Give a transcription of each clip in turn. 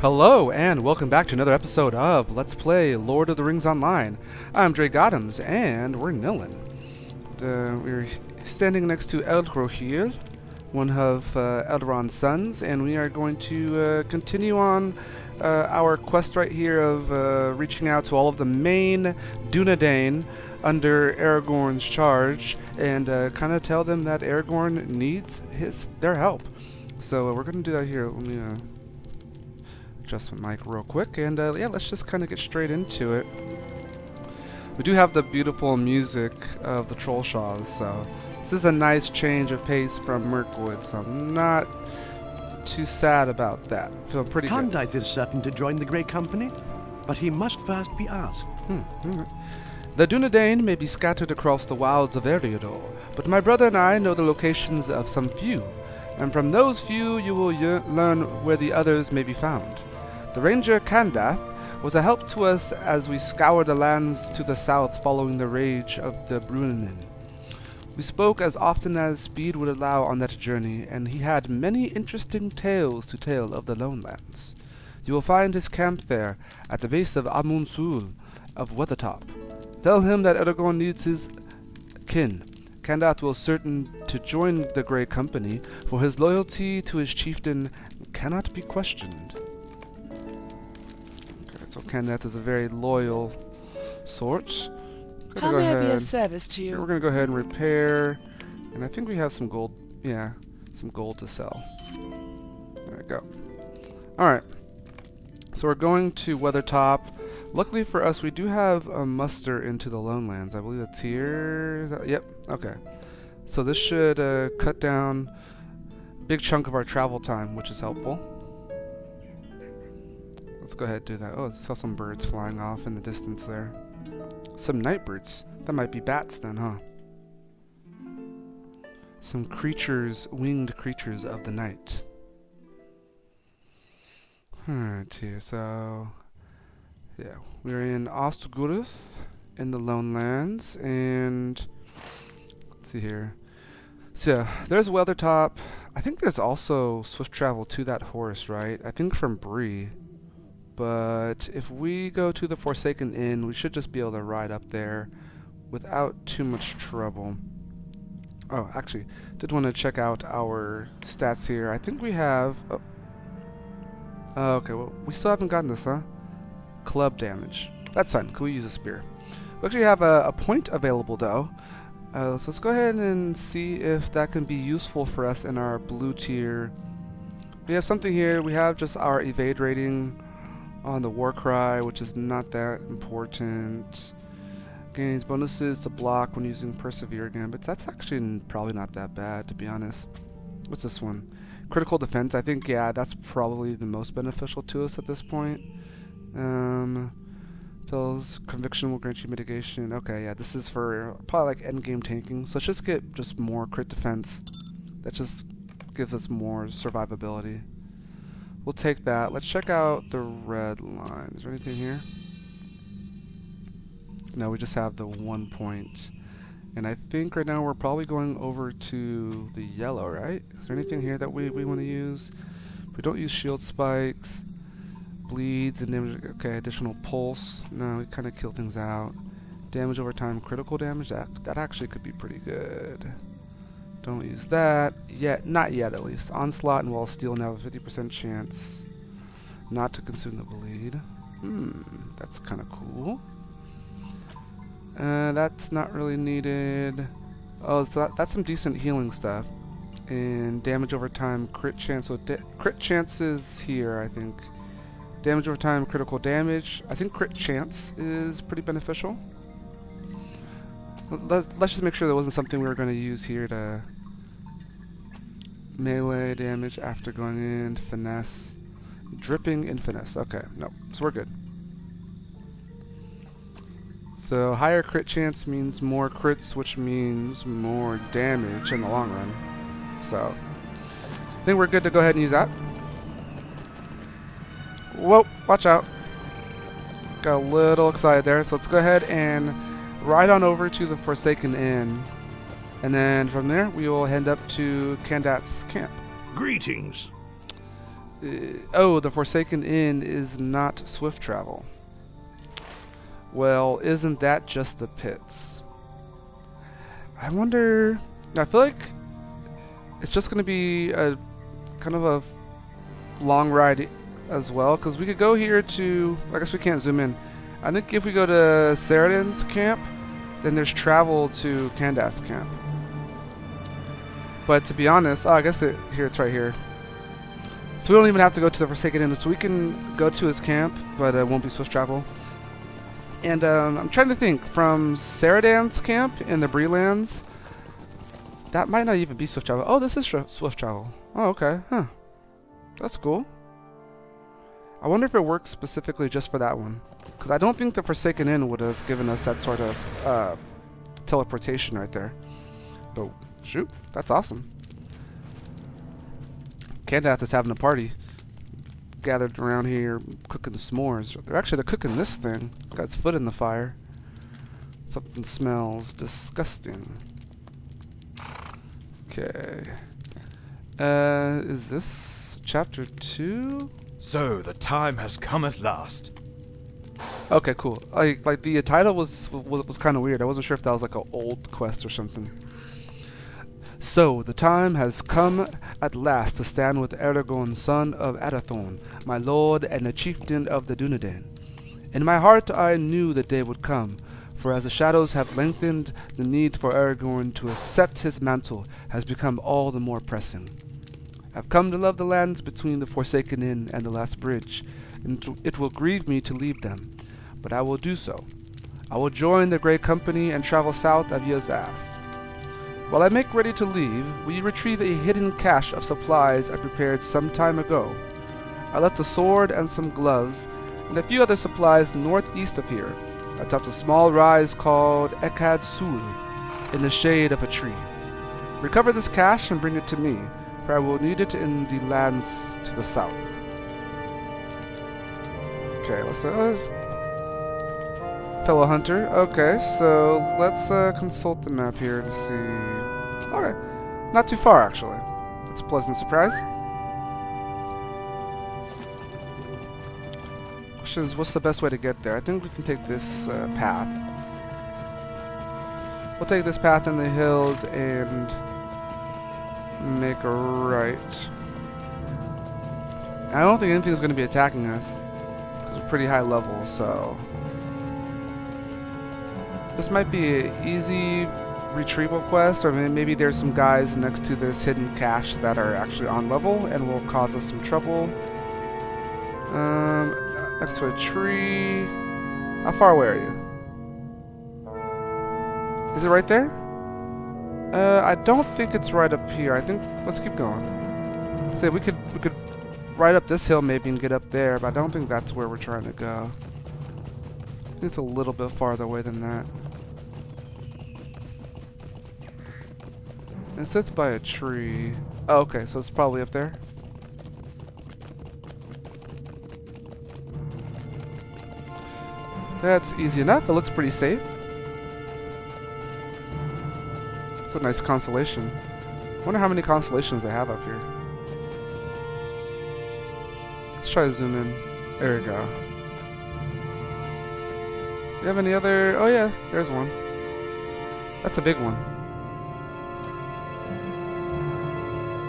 Hello, and welcome back to another episode of Let's Play Lord of the Rings Online. I'm Dre Goddams, and we're Nilin. We're standing next to LOTRO here, one of Elrond's sons, and we are going to continue on our quest right here of reaching out to all of the main Dunedain under Aragorn's charge, and kind of tell them that Aragorn needs their help. So we're going to do that here. Let me adjust my mic real quick, and yeah, let's just kind of get straight into it. We do have the beautiful music of the Trollshaws, so this is a nice change of pace from Mirkwood, so I'm not too sad about that. Feel pretty good. Candaith is certain to join the Grey Company, but he must first be asked. The Dunedain may be scattered across the wilds of Eriador, but my brother and I know the locations of some few, and from those few you will learn where the others may be found. The ranger Candaith was a help to us as we scoured the lands to the south following the rage of the Bruinen. We spoke as often as speed would allow on that journey, and he had many interesting tales to tell of the Lone Lands. You will find his camp there, at the base of Amunsul of Weathertop. Tell him that Aragorn needs his kin. Candaith will certain to join the Grey Company, for his loyalty to his chieftain cannot be questioned. So Candaith is a very loyal sort. How may I be of service to you? We're going to go ahead and repair. And I think we have some gold. Yeah, some gold to sell. There we go. Alright. So we're going to Weathertop. Luckily for us, we do have a muster into the Lone Lands. I believe that's here. Is that, yep. Okay. So this should cut down a big chunk of our travel time, which is helpful. Let's go ahead and do that. Oh, I saw some birds flying off in the distance there. Some night birds. That might be bats then, huh? Some creatures, winged creatures of the night. Alright, here, so... yeah, we're in Ostguruth, in the Lone Lands, and... let's see here. So, yeah, there's Weathertop. I think there's also swift travel to that horse, right? I think from Bree. But if we go to the Forsaken Inn, we should just be able to ride up there without too much trouble. Oh, actually, did want to check out our stats here. I think we have... oh, okay, well, we still haven't gotten this, huh? Club damage. That's fine. Can we use a spear? We actually have a point available, though. So let's go ahead and see if that can be useful for us in our blue tier. We have something here. We have just our evade rating on the Warcry, which is not that important. Gains bonuses to block when using Persevere again, but that's actually probably not that bad, to be honest. What's this one? Critical defense. I think, yeah, that's probably the most beneficial to us at this point. Tells conviction will grant you mitigation. Okay, yeah, this is for probably like endgame tanking. So let's just get just more crit defense. That just gives us more survivability. We'll take that. Let's check out the red line. Is there anything here? No, we just have the 1 point. And I think right now we're probably going over to the yellow, right? Is there anything here that we want to use? We don't use shield spikes. Bleeds and damage. Okay, additional pulse. No, we kind of kill things out. Damage over time, critical damage. That actually could be pretty good. Don't use that yet. Not yet, at least. Onslaught and Wall of Steel now have a 50% chance not to consume the bleed. That's kind of cool. That's not really needed. Oh, so that's some decent healing stuff. And damage over time, crit chance. So crit chances here, I think. Damage over time, critical damage. I think crit chance is pretty beneficial. Let's just make sure there wasn't something we were going to use here to melee damage after going in, finesse, dripping and finesse. Okay, no, so we're good. So higher crit chance means more crits, which means more damage in the long run. So I think we're good to go ahead and use that. Whoa, watch out. Got a little excited there, so let's go ahead and ride on over to the Forsaken Inn, and then from there we will head up to Candaith's camp. Greetings. Oh, the Forsaken Inn is not swift travel. Well, isn't that just the pits? I wonder... I feel like it's just going to be a kind of a long ride as well, because we could go here to... I guess we can't zoom in. I think if we go to Ceradan's camp, then there's travel to Candaith's camp. But to be honest... Oh, I guess here it's right here. So we don't even have to go to the Forsaken Inn, so we can go to his camp, but it won't be swift travel. And I'm trying to think, from Ceradan's camp in the Breelands, that might not even be swift travel. Oh, this is swift travel. Oh, okay. Huh. That's cool. I wonder if it works specifically just for that one. Because I don't think the Forsaken Inn would have given us that sort of teleportation right there. But, shoot, that's awesome. Candaith is having a party. Gathered around here cooking s'mores. They're cooking this thing. Got its foot in the fire. Something smells disgusting. Okay. Is this chapter 2? So the time has come at last. Okay, cool. Like the title was kind of weird. I wasn't sure if that was like an old quest or something. So the time has come at last to stand with Aragorn, son of Arathorn, my lord and the chieftain of the Dunedain. In my heart I knew the day would come, for as the shadows have lengthened, the need for Aragorn to accept his mantle has become all the more pressing. I've come to love the lands between the Forsaken Inn and the Last Bridge, and it will grieve me to leave them, but I will do so. I will join the Grey Company and travel south as ye has asked. While I make ready to leave, will you retrieve a hidden cache of supplies I prepared some time ago? I left a sword and some gloves, and a few other supplies northeast of here, atop a small rise called Ekad Sul, in the shade of a tree. Recover this cache and bring it to me, for I will need it in the lands to the south. Okay, let's fellow hunter. Okay, so let's consult the map here to see. Okay, not too far actually. That's a pleasant surprise. Question is, what's the best way to get there? I think we can take this path. We'll take this path in the hills and make a right. I don't think anything's going to be attacking us because we're pretty high level, so this might be an easy retrieval quest, or maybe there's some guys next to this hidden cache that are actually on level and will cause us some trouble. Next to a tree. How far away are you? Is it right there? I don't think it's right up here. I think let's keep going. So we could ride up this hill maybe and get up there, but I don't think that's where we're trying to go. I think it's a little bit farther away than that. It sits by a tree. Oh, okay, so it's probably up there. That's easy enough. It looks pretty safe. It's a nice constellation. I wonder how many constellations they have up here. Let's try to zoom in. There we go. You have any other? Oh yeah, there's one. That's a big one.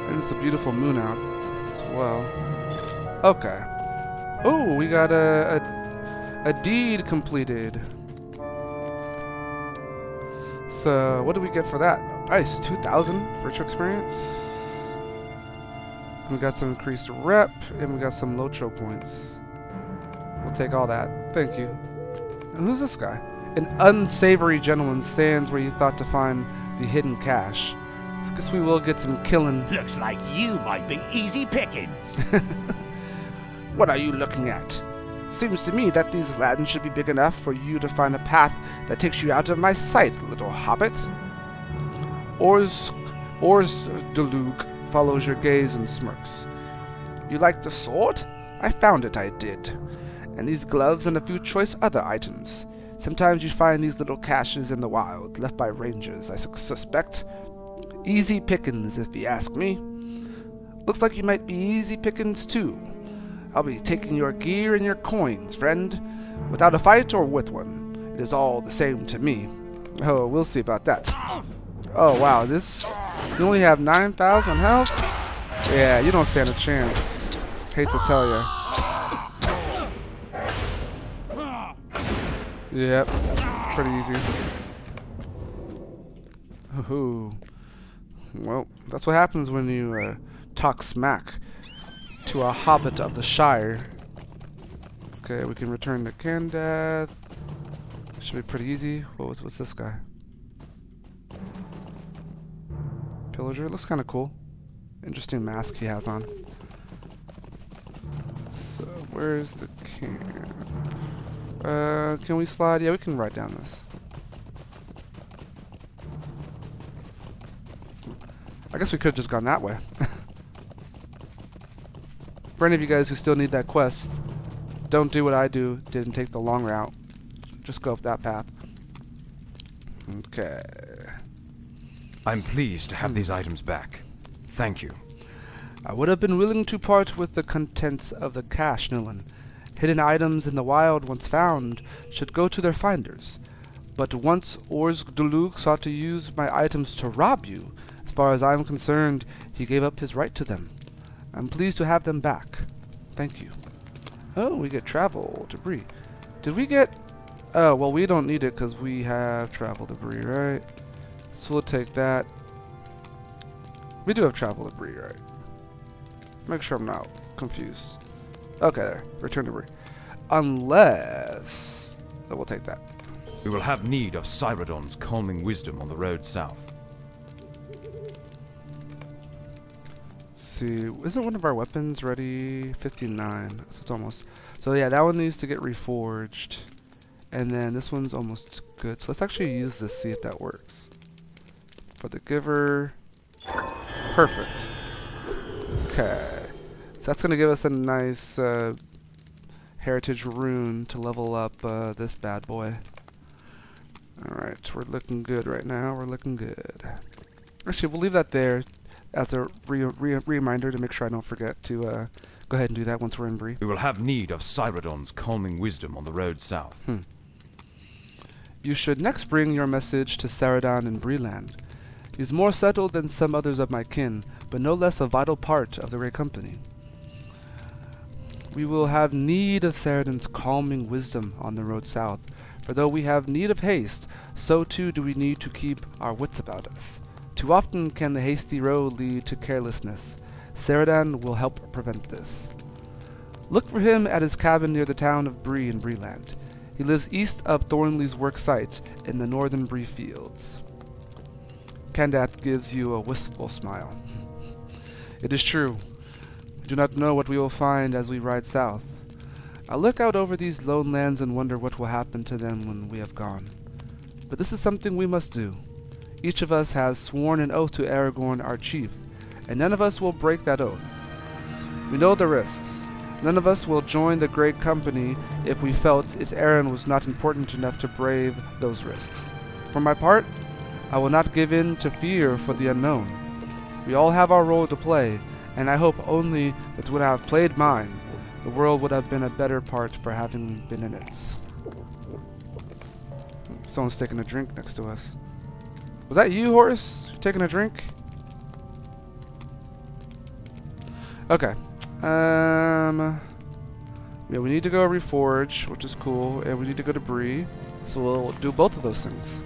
And it's a beautiful moon out as well. Okay. Oh, we got a deed completed. So, what do we get for that? Nice, 2,000 virtual experience. We got some increased rep, and we got some LOTRO points. We'll take all that. Thank you. And who's this guy? An unsavory gentleman stands where you thought to find the hidden cache. Guess we will get some killing. Looks like you might be easy pickings. What are you looking at? Seems to me that these lands should be big enough for you to find a path that takes you out of my sight, little hobbit. Delug follows your gaze and smirks. You like the sword? I found it, I did. And these gloves and a few choice other items. Sometimes you find these little caches in the wild, left by rangers, I suspect. Easy pickings, if you ask me. Looks like you might be easy pickings too. I'll be taking your gear and your coins, friend. Without a fight or with one, it is all the same to me. Oh, we'll see about that. Oh wow, this... You only have 9,000 health? Yeah, you don't stand a chance. Hate to tell ya. Yep, pretty easy. Ooh. Well, that's what happens when you talk smack to a Hobbit of the Shire. Okay, we can return to Candaith. Should be pretty easy. What's this guy? Pillager. Looks kind of cool. Interesting mask he has on. So, where's the can? Can we slide? Yeah, we can ride down this. I guess we could have just gone that way. For any of you guys who still need that quest, don't do what I didn't take the long route. Just go up that path. Okay. I'm pleased to have these items back. Thank you. I would have been willing to part with the contents of the cache, Nilin. Hidden items in the wild, once found, should go to their finders. But once Dulug sought to use my items to rob you, as far as I'm concerned, he gave up his right to them. I'm pleased to have them back. Thank you. Oh, we get travel debris. Did we get... Oh, well, we don't need it because we have travel debris, right? So we'll take that. We do have travel debris, right? Make sure I'm not confused. Okay, there. Return debris. Unless... So we'll take that. We will have need of Cyrodiil's calming wisdom on the road south. Let's see. Isn't one of our weapons ready? 59. So it's almost... So yeah, that one needs to get reforged. And then this one's almost good. So let's actually use this, see if that works. For the giver. Perfect. Okay. So that's going to give us a nice heritage rune to level up this bad boy. Alright, we're looking good right now. We're looking good. Actually, we'll leave that there as a reminder to make sure I don't forget to go ahead and do that once we're in Bree. We will have need of Cyrodiil's calming wisdom on the road south. You should next bring your message to Cyrodiil in Breeland. He's more settled than some others of my kin, but no less a vital part of the Grey Company. We will have need of Cyrodiil's calming wisdom on the road south, for though we have need of haste, so too do we need to keep our wits about us. Too often can the hasty road lead to carelessness. Cyrodiil will help prevent this. Look for him at his cabin near the town of Bree in Breeland. He lives east of Thornley's work site in the northern Bree fields. Candaith gives you a wistful smile. It is true. We do not know what we will find as we ride south. I look out over these lone lands and wonder what will happen to them when we have gone. But this is something we must do. Each of us has sworn an oath to Aragorn, our chief, and none of us will break that oath. We know the risks. None of us will join the Great Company if we felt its errand was not important enough to brave those risks. For my part, I will not give in to fear for the unknown. We all have our role to play, and I hope only that when I have played mine, the world would have been a better part for having been in it. Someone's taking a drink next to us. Was that you, Horace? Taking a drink? Okay. Yeah, we need to go reforge, which is cool, and we need to go to Bree, so we'll do both of those things.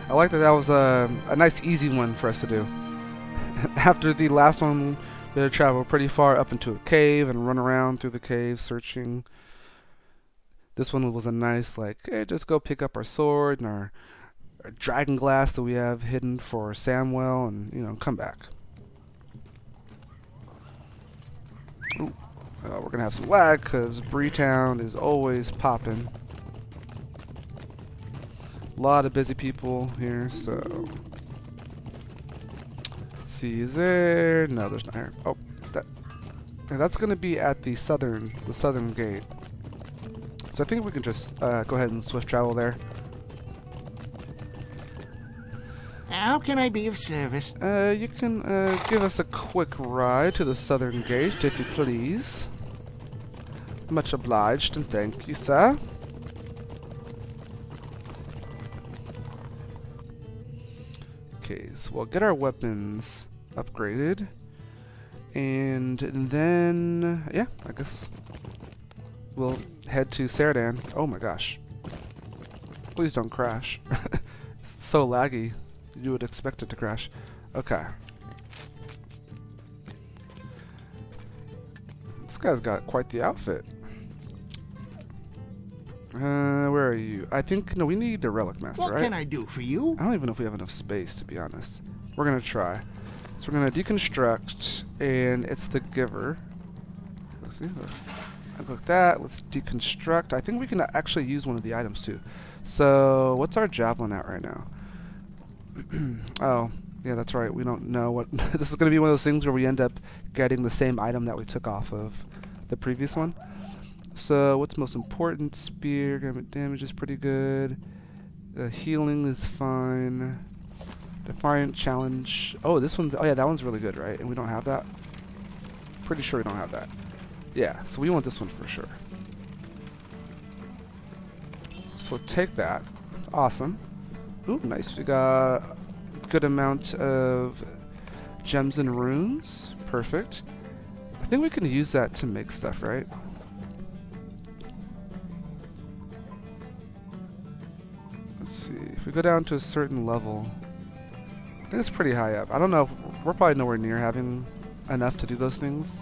I like that was a nice easy one for us to do. After the last one, we had to travel pretty far up into a cave and run around through the cave searching. This one was a nice, like, hey, just go pick up our sword and our dragon glass that we have hidden for Samwell and, you know, come back. Ooh. We're going to have some lag because Breetown is always popping. A lot of busy people here, so... Let's see, is there... No, there's not here. Oh, that's going to be at the southern gate. So I think we can just go ahead and swift travel there. How can I be of service? You can give us a quick ride to the southern gate, if you please. Much obliged, and thank you, sir. Okay, so we'll get our weapons upgraded. And then, yeah, I guess we'll head to Ceradan. Oh my gosh. Please don't crash. It's so laggy. You would expect it to crash. Okay. This guy's got quite the outfit. Where are you? I think, no, we need the Relic Master, right? What can I do for you? I don't even know if we have enough space, to be honest. We're gonna try. So we're gonna deconstruct, and it's the Giver. Let's see. I click that. Let's deconstruct. I think we can actually use one of the items too. So what's our javelin at right now? Oh, yeah, that's right. We don't know what. This is gonna be one of those things where we end up getting the same item that we took off of the previous one. So what's most important? Spear damage is pretty good. Healing is fine. Defiant challenge. Oh, this one's. Oh yeah, that one's really good, right? And we don't have that. Pretty sure we don't have that. Yeah, so we want this one for sure. So take that. Awesome. Ooh, nice. We got a good amount of gems and runes. Perfect. I think we can use that to make stuff, right? Let's see. If we go down to a certain level, I think it's pretty high up. I don't know. We're probably nowhere near having enough to do those things.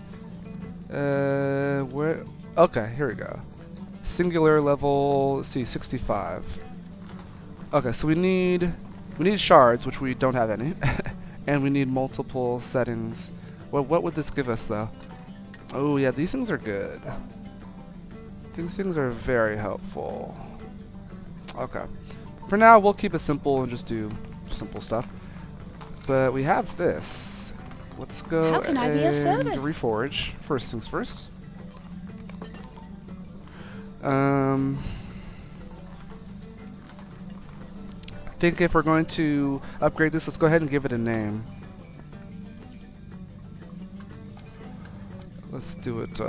Where? Okay, here we go. Singular level. Let's see, 65. Okay, so we need shards, which we don't have any, and we need multiple settings. Well, what would this give us, though? Oh yeah, these things are good. These things are very helpful. Okay. For now, we'll keep it simple and just do simple stuff. But we have this. Let's go How can I be of and service? reforge. First things first. I think if we're going to upgrade this, let's go ahead and give it a name. Let's do it,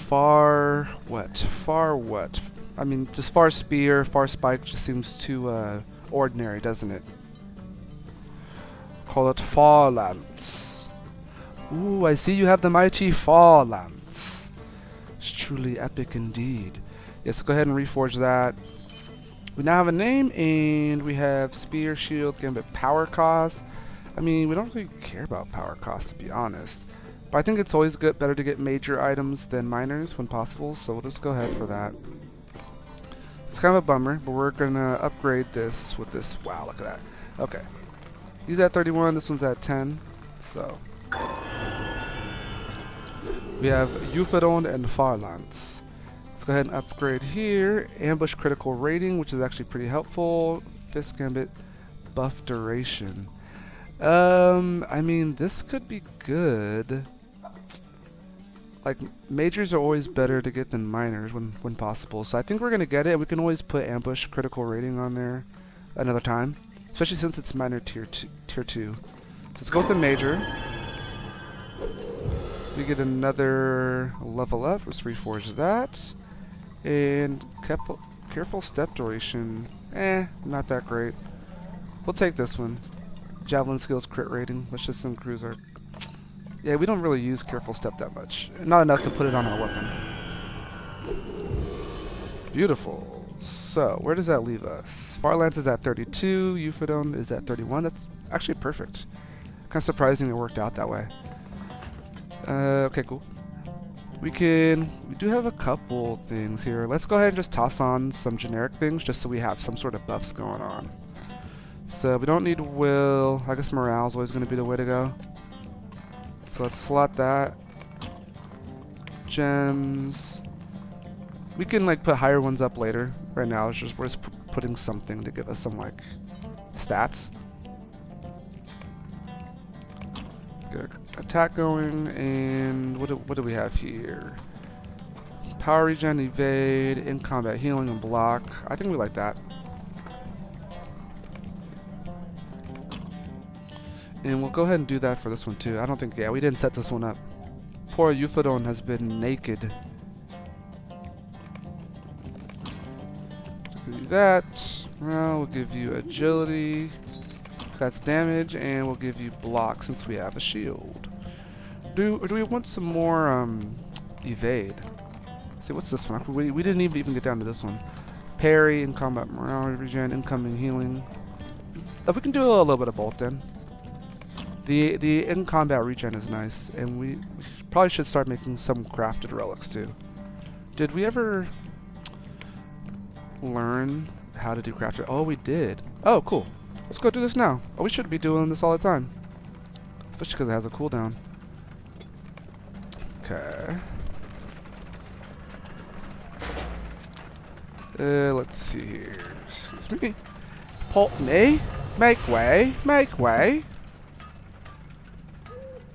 Far what? I mean, just Far Spear, Far Spike just seems too, ordinary, doesn't it? Call it Far Lance. Ooh, I see you have the mighty Far Lance. It's truly epic indeed. Yes, so go ahead and reforge that. We now have a name, and we have Spear, Shield, Gambit, Power Cost. I mean, we don't really care about Power Cost, to be honest. But I think it's always better to get major items than minors when possible, so we'll just go ahead for that. It's kind of a bummer, but we're going to upgrade this with this. Wow, look at that. Okay. He's at 31, this one's at 10, so. We have Euphoron and Farlance. Let's go ahead and upgrade here. Ambush critical rating, which is actually pretty helpful. Fist Gambit buff duration. I mean, this could be good. Like, majors are always better to get than minors when possible. So I think we're going to get it. We can always put ambush critical rating on there another time. Especially since it's minor tier 2. So let's go with the major. We get another level up. Let's reforge that. And careful step duration. Not that great. We'll take this one. Javelin skills crit rating. Let's just increase our... Yeah, we don't really use careful step that much. Not enough to put it on our weapon. Beautiful. So, where does that leave us? Farlance is at 32. Euphodon is at 31. That's actually perfect. Kind of surprising it worked out that way. Okay, cool. We do have a couple things here. Let's go ahead and just toss on some generic things just so we have some sort of buffs going on. So we don't need will. I guess morale is always going to be the way to go. So let's slot that. Gems. We can like put higher ones up later. Right now we're just putting something to give us some like stats. Get our attack going, and what do we have here? Power regen, evade, in combat healing, and block. I think we like that. And we'll go ahead and do that for this one too. I don't think, yeah, we didn't set this one up. Poor Euphodon has been naked. Do that. Well, we'll give you agility. That's damage, and we'll give you block since we have a shield. Do we want some more evade? See, what's this one? We didn't even get down to this one. Parry, in combat morale regen, incoming healing. We can do a little bit of both then. The in combat regen is nice, and we probably should start making some crafted relics too. Did we ever learn how to do crafted? Oh, we did. Oh, cool. Let's go do this now. Oh, we should be doing this all the time, especially because it has a cooldown. Okay. Let's see here. Excuse me. Pulteney, make way, make way.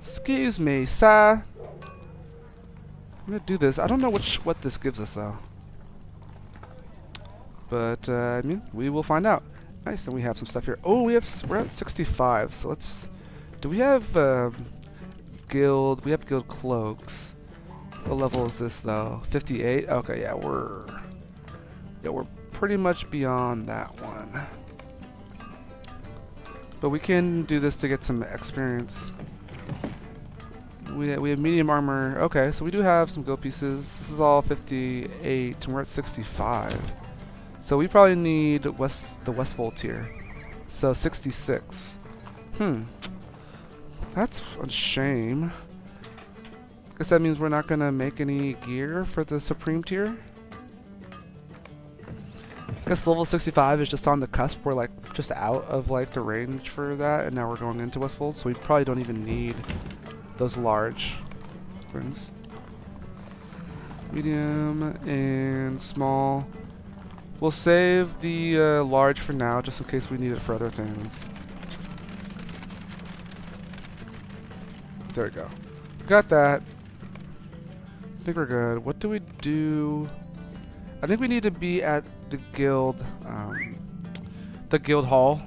Excuse me, sir. I'm gonna do this. I don't know what this gives us though, but I mean, we will find out. Nice, and we have some stuff here. Oh, we're at 65. So let's. Do we have guild? We have guild cloaks. What level is this though? 58. Okay, yeah, we're pretty much beyond that one. But we can do this to get some experience. We have medium armor. Okay, so we do have some guild pieces. This is all 58, and we're at 65. So we probably need the Westfold tier. So 66. That's a shame. Guess that means we're not gonna make any gear for the Supreme tier. Guess level 65 is just on the cusp. We're like just out of like the range for that, and now we're going into Westfold, so we probably don't even need those large things. Medium and small. We'll save the large for now, just in case we need it for other things. There we go. Got that. I think we're good. What do we do? I think we need to be at the guild hall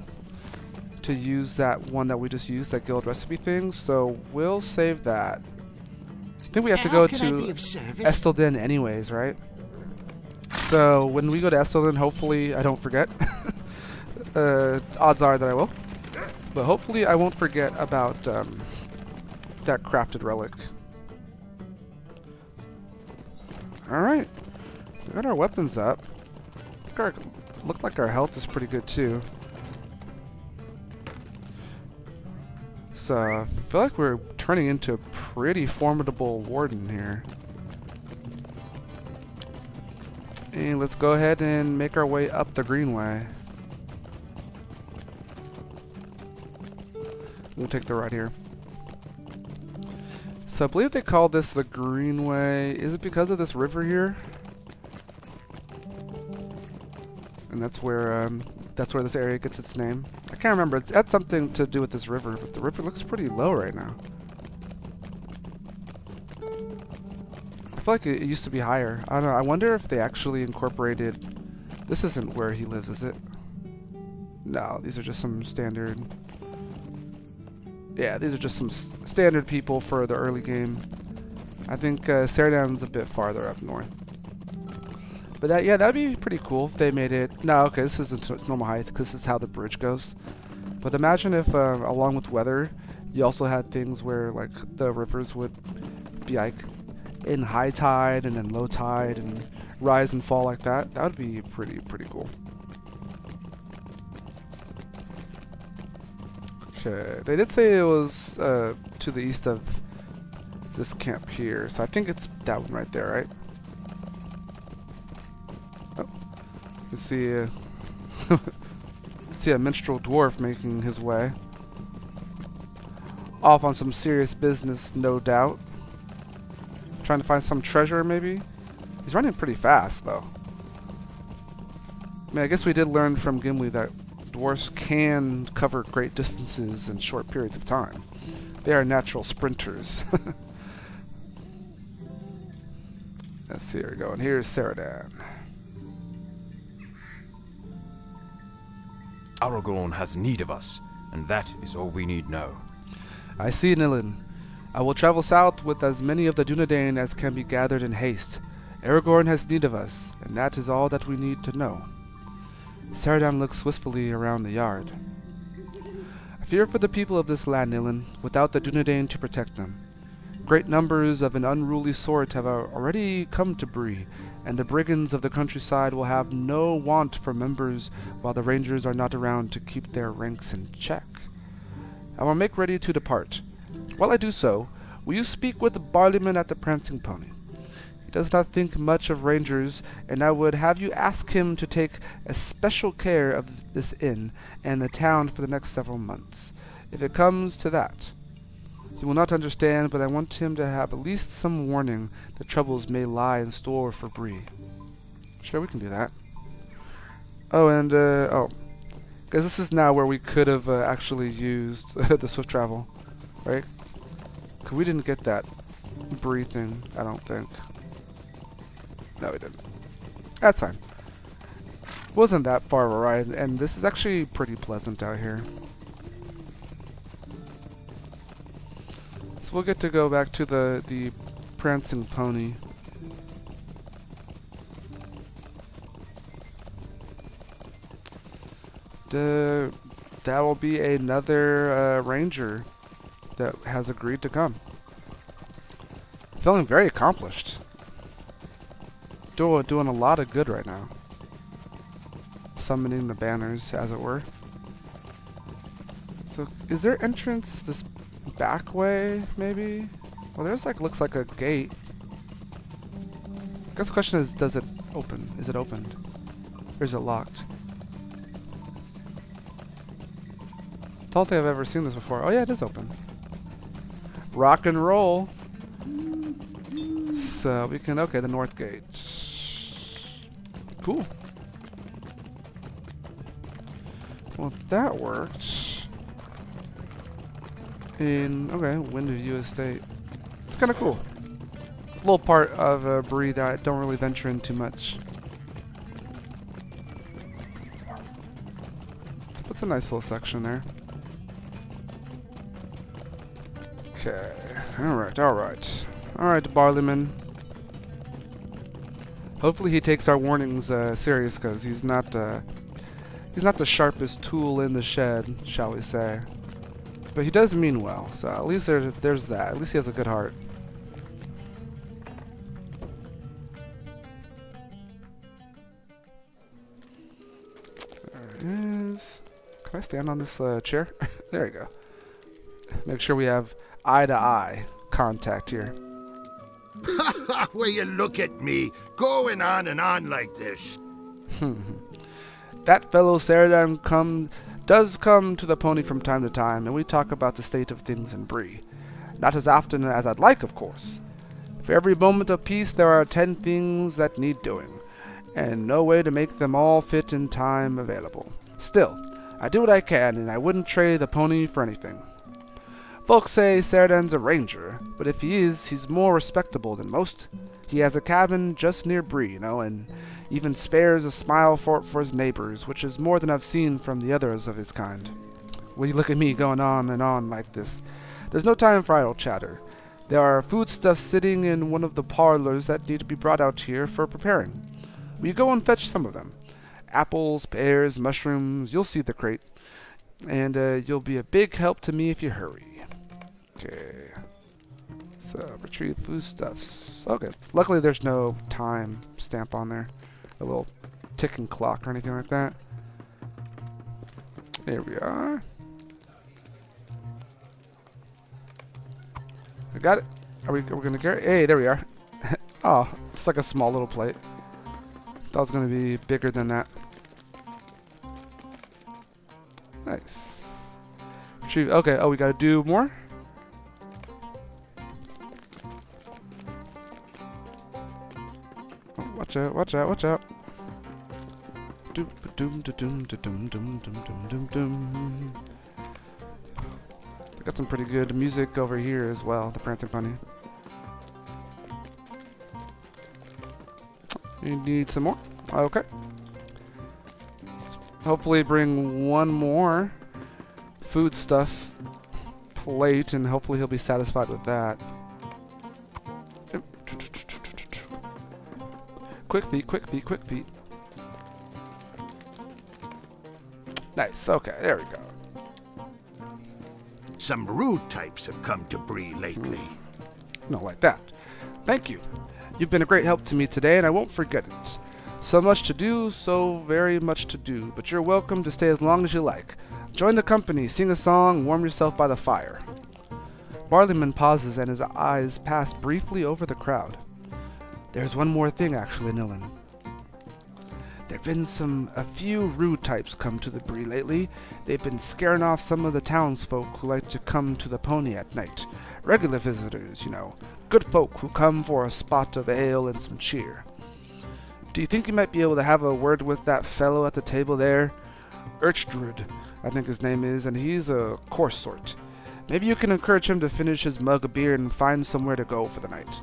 to use that one that we just used, that guild recipe thing. So we'll save that. I think we have to go to Estelden anyways, right? So when we go to Estelden, hopefully I don't forget. Odds are that I will, but hopefully I won't forget about that crafted relic. Alright, we got our weapons up. Look like our health is pretty good too. So I feel like we're turning into a pretty formidable warden here. And let's go ahead and make our way up the greenway. We'll take the right here. So I believe they call this the greenway. Is it because of this river here? And that's where this area gets its name. I can't remember. It's had something to do with this river, but the river looks pretty low right now. I feel like it used to be higher. I don't know. I wonder if they actually incorporated. This isn't where he lives, is it? No, these are just some standard. Yeah, these are just some standard people for the early game. I think Ceradan's a bit farther up north. But that'd be pretty cool if they made it. No, okay, this isn't normal height because this is how the bridge goes. But imagine if, along with weather, you also had things where like the rivers would be like in high tide and then low tide and rise and fall like that. That would be pretty cool. Okay, they did say it was to the east of this camp here, so I think it's that one right there, right? Oh, you see a minstrel dwarf making his way off on some serious business, no doubt. Trying to find some treasure, maybe. He's running pretty fast, though. I mean, I guess we did learn from Gimli that dwarfs can cover great distances in short periods of time. They are natural sprinters. see, here we go. And here's Ceradan. Aragorn has need of us, and that is all we need know. I see, Nilin. I will travel south with as many of the Dunedain as can be gathered in haste. Aragorn has need of us, and that is all that we need to know. Ceradan looks wistfully around the yard. I fear for the people of this land, Nilin, without the Dunedain to protect them. Great numbers of an unruly sort have already come to Bree, and the brigands of the countryside will have no want for members while the rangers are not around to keep their ranks in check. I will make ready to depart. While I do so, will you speak with the Barleyman at the Prancing Pony? He does not think much of rangers, and I would have you ask him to take especial care of this inn and the town for the next several months. If it comes to that, he will not understand, but I want him to have at least some warning that troubles may lie in store for Bree. Sure, we can do that. Oh, and, because this is now where we could have actually used the swift travel, right? Because we didn't get that Bree thing, I don't think. No, we didn't. That's fine. Wasn't that far of a ride, and this is actually pretty pleasant out here. We'll get to go back to the Prancing Pony. That will be another ranger that has agreed to come. Feeling very accomplished. Doing a lot of good right now. Summoning the banners, as it were. So, is there entrance this back way, maybe? Well, there's looks like a gate. I guess the question is, does it open? Is it opened? Or is it locked? I don't think I've ever seen this before. Oh yeah, it is open. Rock and roll. So we can, okay, the north gate. Cool. Well, that worked. Okay, Windview Estate. It's kind of cool. A little part of Bree that I don't really venture into much. That's a nice little section there. Okay, alright. Alright, Barleyman. Hopefully he takes our warnings serious, because he's not the sharpest tool in the shed, shall we say. But he does mean well, so at least there's that. At least he has a good heart. There it is. Can I stand on this chair? There you go. Make sure we have eye-to-eye contact here. Will you look at me, going on and on like this? That fellow Ceradan does come to the pony from time to time, and we talk about the state of things in Bree. Not as often as I'd like, of course. For every moment of peace there are 10 things that need doing, and no way to make them all fit in time available. Still, I do what I can, and I wouldn't trade the pony for anything. Folks say Ceradan's a ranger, but if he is, he's more respectable than most. He has a cabin just near Bree, and even spares a smile for his neighbors, which is more than I've seen from the others of his kind. Will you look at me going on and on like this? There's no time for idle chatter. There are foodstuffs sitting in one of the parlors that need to be brought out here for preparing. Will you go and fetch some of them? Apples, pears, mushrooms, you'll see the crate. And you'll be a big help to me if you hurry. Okay. So, retrieve foodstuffs. Okay. Luckily there's no time stamp on there. A little ticking clock or anything like that. There we are. We got it. Are we gonna get it? Hey, there we are. Oh, it's like a small little plate. Thought it was gonna be bigger than that. Nice. Retrieve. Okay. Oh, we gotta do more. Oh, watch out! Watch out! Watch out! Doom doom doom doom doom doom doom doom doom. Got some pretty good music over here as well. The Prancing Pony. You need some more? Okay. Hopefully bring one more food stuff plate, and hopefully he'll be satisfied with that. Quick feet, quick feet, quick feet. Nice, okay, there we go. Some rude types have come to Bree lately. Not like that. Thank you. You've been a great help to me today, and I won't forget it. So much to do, so very much to do, but you're welcome to stay as long as you like. Join the company, sing a song, warm yourself by the fire. Barleyman pauses, and his eyes pass briefly over the crowd. There's one more thing, actually, Nilin. There've been a few rude types come to the Bree lately. They've been scaring off some of the townsfolk who like to come to the pony at night. Regular visitors, you know. Good folk who come for a spot of ale and some cheer. Do you think you might be able to have a word with that fellow at the table there? Urchdrud, I think his name is, and he's a coarse sort. Maybe you can encourage him to finish his mug of beer and find somewhere to go for the night.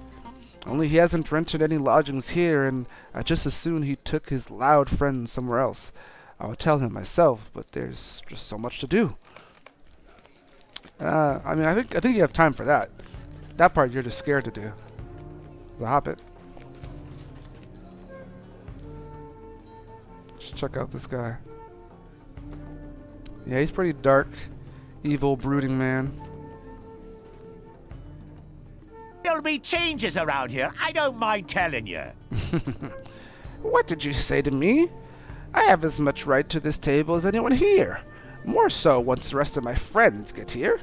Only he hasn't rented any lodgings here, and I'd just as soon he took his loud friend somewhere else. I would tell him myself, but there's just so much to do. I think you have time for that. That part you're just scared to do. The Hobbit. Just check out this guy. Yeah, he's pretty dark, evil, brooding man. There'll be changes around here, I don't mind telling you. What did you say to me? I have as much right to this table as anyone here. More so once the rest of my friends get here.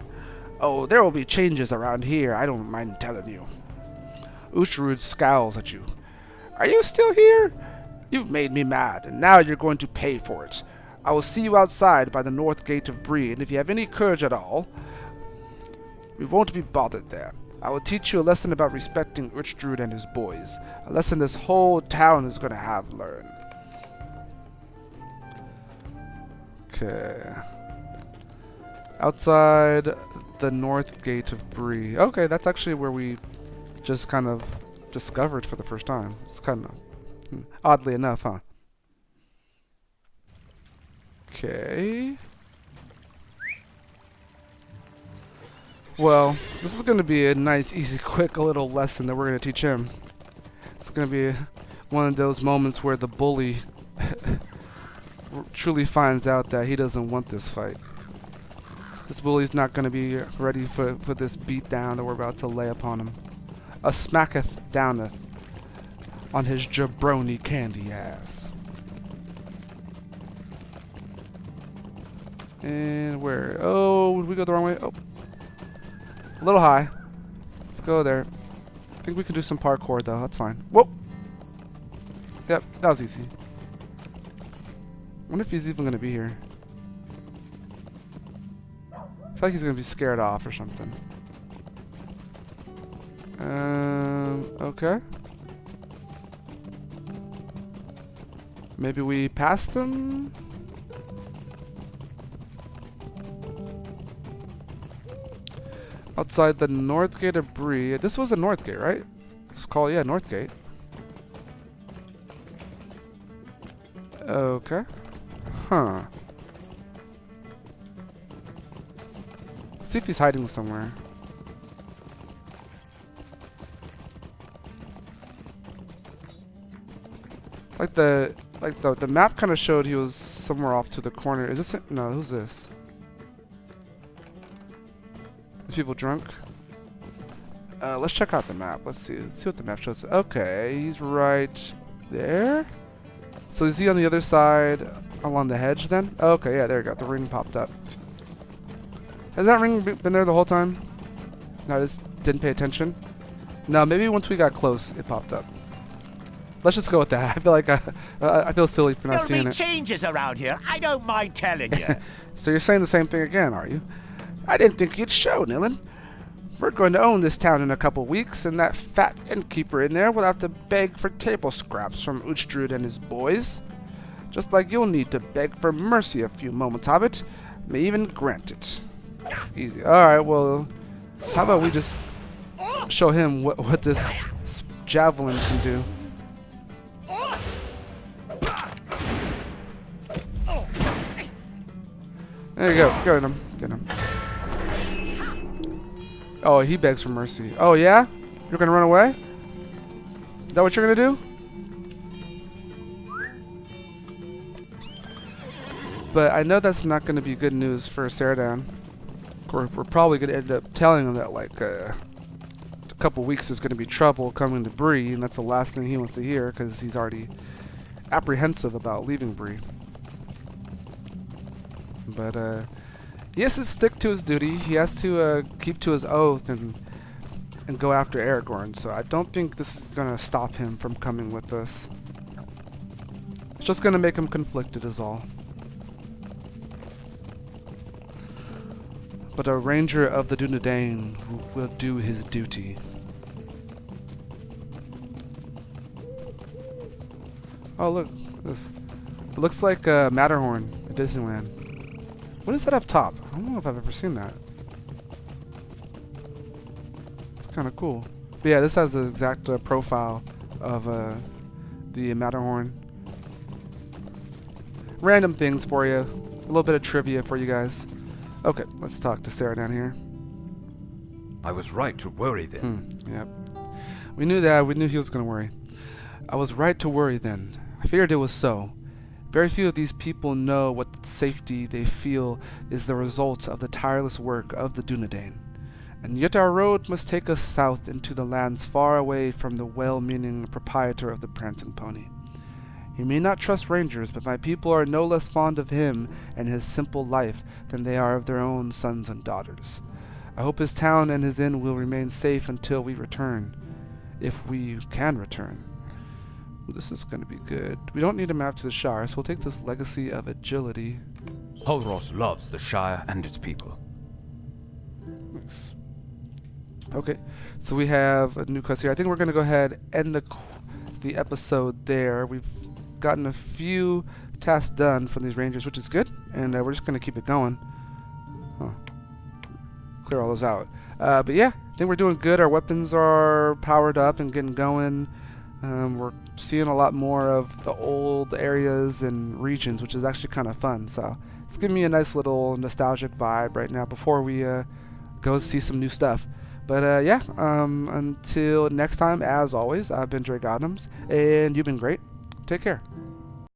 Oh, there will be changes around here, I don't mind telling you. Ushrud scowls at you. Are you still here? You've made me mad, and now you're going to pay for it. I will see you outside by the north gate of Bree, and if you have any courage at all, we won't be bothered there. I will teach you a lesson about respecting Urchdrud and his boys. A lesson this whole town is going to have learned. Okay. Outside the north gate of Bree. Okay, that's actually where we just kind of discovered for the first time. It's kind of oddly enough, huh? Okay. Well, this is going to be a nice, easy, quick little lesson that we're going to teach him. It's going to be one of those moments where the bully truly finds out that he doesn't want this fight. This bully's not going to be ready for this beat down that we're about to lay upon him. A smacketh downeth on his jabroni candy ass. And where? Oh, did we go the wrong way? Oh. A little high. Let's go there. I think we can do some parkour though. That's fine. Whoa! Yep, that was easy. I wonder if he's even going to be here. I feel like he's going to be scared off or something. Okay. Maybe we passed him? Outside the north gate of Bree. This was the north gate, right? It's called, yeah, north gate. Okay. Huh. Let's see if he's hiding somewhere. The map kind of showed he was somewhere off to the corner. Is this it? No, who's this? Is people drunk? Let's check out the map. Let's see what the map shows. Okay, he's right there. So is he on the other side along the hedge then? Okay, yeah, there you go. The ring popped up. Has that ring been there the whole time? No, I just didn't pay attention. No, maybe once we got close, it popped up. Let's just go with that. I feel like I feel silly for not seeing it. There'll be changes around here. I don't mind telling you. So you're saying the same thing again, are you? I didn't think you'd show, Nilin. We're going to own this town in a couple weeks, and that fat innkeeper in there will have to beg for table scraps from Urchdrud and his boys. Just like you'll need to beg for mercy a few moments, Hobbit. May even grant it. Easy. Alright, well, how about we just show him what this javelin can do. There you go. Get him. Get him. Oh, he begs for mercy. Oh, yeah? You're gonna run away? Is that what you're gonna do? But I know that's not gonna be good news for Ceradan. We're probably gonna end up telling him that, like, a couple weeks is gonna be trouble coming to Bree, and that's the last thing he wants to hear, because he's already apprehensive about leaving Bree. But, he has to stick to his duty. He has to keep to his oath and go after Aragorn. So I don't think this is going to stop him from coming with us. It's just going to make him conflicted is all. But a ranger of the Dunedain will do his duty. Oh, look. This. It looks like Matterhorn at Disneyland. What is that up top? I don't know if I've ever seen that. It's kind of cool. But yeah, this has the exact profile of the Matterhorn. Random things for you. A little bit of trivia for you guys. Okay, let's talk to Sarah down here. I was right to worry then. Yep. We knew that. We knew he was going to worry. I was right to worry then. I feared it was so. Very few of these people know what safety they feel is the result of the tireless work of the Dunedain. And yet our road must take us south into the lands far away from the well-meaning proprietor of the Prancing Pony. He may not trust rangers, but my people are no less fond of him and his simple life than they are of their own sons and daughters. I hope his town and his inn will remain safe until we return, if we can return. Ooh, this is going to be good. We don't need a map to the Shire, so we'll take this Legacy of Agility. Holros loves the Shire and its people. Nice. Okay, so we have a new quest here. I think we're going to go ahead and end the episode there. We've gotten a few tasks done from these rangers, which is good, and we're just going to keep it going. Clear all those out. But yeah, I think we're doing good. Our weapons are powered up and getting going. We're seeing a lot more of the old areas and regions, which is actually kind of fun. So it's giving me a nice little nostalgic vibe right now before we go see some new stuff. But yeah, until next time, as always, I've been Dre Godnums, and you've been great. Take care.